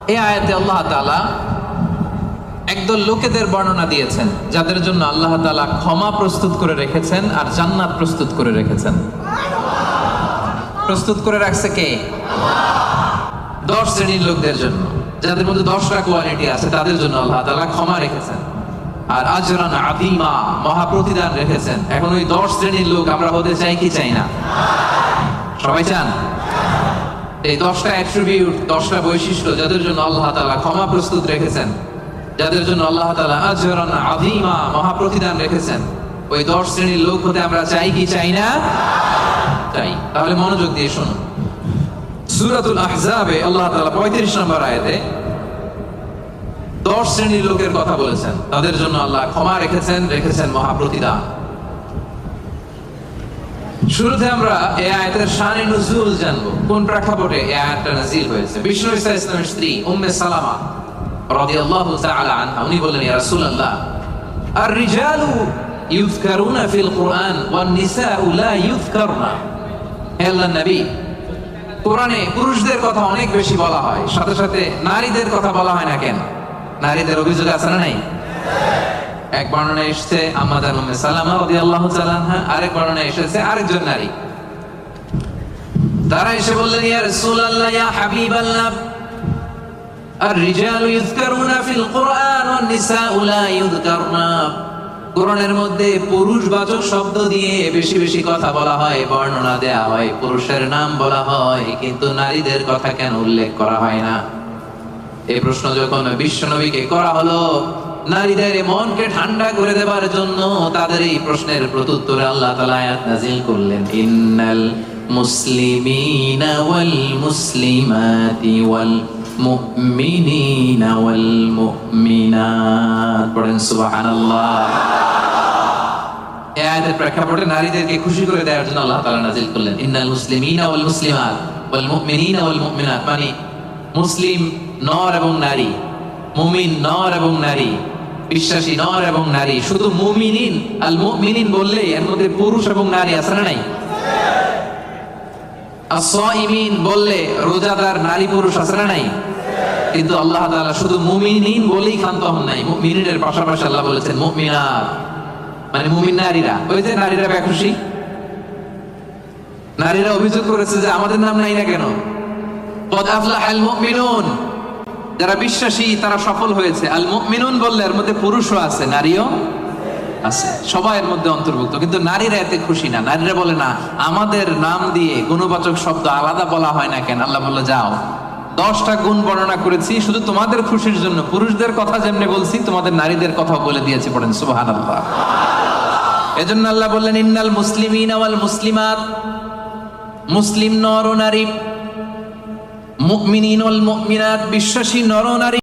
এই আয়াতে আল্লাহ তাআলা একদল লোকেদের বর্ণনা দিয়েছেন যাদের জন্য আল্লাহ তাআলা ক্ষমা প্রস্তুত করে রেখেছেন আর জান্নাত প্রস্তুত করে রেখেছেন। প্রস্তুত করে রাখছে কে? 10 শ্রেণীর লোকদের জন্য, যাদের মধ্যে 10টা কোয়ালিটি আছে, তাদের জন্য আল্লাহ তাআলা ক্ষমা রেখেছেন আর আজরান আযীমা, মহা প্রতিদান রেখেছেন। এখন ওই 10 শ্রেণীর লোক আমরা হতে চাই কি চাই না? সবাই চান? এই 10টা অ্যাট্রিবিউট, 10টা বৈশিষ্ট্য যাদের জন্য আল্লাহ তাআলা ক্ষমা প্রস্তুত রেখেছেন, যাদের জন্য আল্লাহ তাআলা আজরান আযীমা, মহা প্রতিদান রেখেছেন, ওই 10 শ্রেণীর লোক হতে আমরা চাই কি চাই না? চাই। তাহলে মনোযোগ দিয়ে শুনুন। সূরাতুল আহজাবে আল্লাহ তাআলা 35 নম্বর আয়াতে 10 শ্রেণীর লোকের কথা বলেছেন, তাদের জন্য আল্লাহ ক্ষমা রেখেছেন মহা প্রতিদান। শুরুতে আমরা এই আয়াতের শানে নুজুল জানবো, কোন প্রেক্ষাপটে এই আয়াতটা নাযিল হয়েছে। বিষ্ণু ঈসা ইসলামের স্ত্রী উম্মে সালামা রাদিয়াল্লাহু তাআলা আনহা, উনি বললেন, ইয়া রাসূলুল্লাহ, আর-রিজালু ইউযকারুনা ফিল কুরআন ওয়ান নিসাউ লা ইউযকারনা। হে আল্লাহর নবী, কোরআনে পুরুষদের কথা অনেক বেশি বলা হয়, সাথে সাথে নারীদের কথা বলা হয় না কেন? নারীদের অভিযোগ আছে না নাই? এক বর্ণনায় এসেছে আম্মাজান উম্মে সালামা রাদিয়াল্লাহু তাআলা আনহা, আরেক বর্ণনায় এসেছে আরেকজন নারী। তারা এসে বললেন, ইয়া রাসূলুল্লাহ, ইয়া হাবিবাল্লাহ, আর-রিজালু ইউযকারুনা ফিল কুরআন ওয়ান নিসাউ লা ইউযকারনা। কোরআনের মধ্যে পুরুষবাচক শব্দ দিয়ে বেশি বেশি কথা বলা হয়, বর্ণনা দেয়া হয়, পুরুষের নাম বলা হয়, কিন্তু নারীদের কথা কেন উল্লেখ করা হয় না? এই প্রশ্ন যখন বিশ্বনবীকে করা হলো, নারীদের মনকে ঠান্ডা করে দেবার জন্য তাদের এই প্রশ্নের প্রত্যুত্তরে আল্লাহ তাআলা আয়াত নাযিল করলেন, ইন্নাল মুসলিমিনা ওয়াল মুসলিমাতি ওয়াল মুমিনিনা ওয়াল মুমিনাত। পড়েন সুবহানাল্লাহ। এই আয়াতের প্রেক্ষাপটে নারীদেরকে খুশি করে দেওয়ার জন্য আল্লাহ তাআলা নাযিল করলেন, ইন্নাল মুসলিমিনা ওয়াল মুসলিমাত ওয়াল মুমিনিনা ওয়াল মুমিনাত। মানে মুসলিম নর এবং নারী, মুমিন নর এবং নারী, বিশ্বাসী নর এবং নারী। শুধু মুমিনিন, আল মুমিনিন বললে এর মধ্যে পুরুষ এবং নারী আছে না নাই? as-সাইমিন বললে রোজাদার নারী পুরুষ আছে না নাই? কিন্তু আল্লাহ তাআলা শুধু মুমিনিন বলেই ক্ষান্ত হন নাই, মুমিনের পাশাপাশি আল্লাহ বলেছেন মুমিনাত, মানে মুমিন নারীরা। ওই যে নারীরা বেখুশি, নারীরা অভিযোগ করেছে যে আমাদের নাম নাই না কেন? কদ আফলাহাল মুমিনুন, যারা বিশ্বাসী তারা সফল হয়েছে। আল মুমিনুন বললে এর মধ্যে পুরুষও আছে, নারীও আছে, সবাই এর মধ্যে অন্তর্ভুক্ত। কিন্তু নারীরা এতে খুশি না। নারীরা বলে, না, আমাদের নাম দিয়ে গুণবাচক শব্দ আলাদা বলা হয় না কেন? আল্লাহ বলল, যাও, 10টা গুণ বর্ণনা করেছি শুধু তোমাদের খুশির জন্য। পুরুষদের কথা যেমনি বলছি, তোমাদের নারীদের কথাও বলে দিয়েছি। পড়েন সুবহানাল্লাহ। এজন্য আল্লাহ বললেন, ইন্নাল মুসলিমিনা ওয়াল মুসলিমাত, মুসলিম নর ও নারী, মুমিনিন ওয়াল মুমিনাত, বিশ্বাসী নর ও নারী।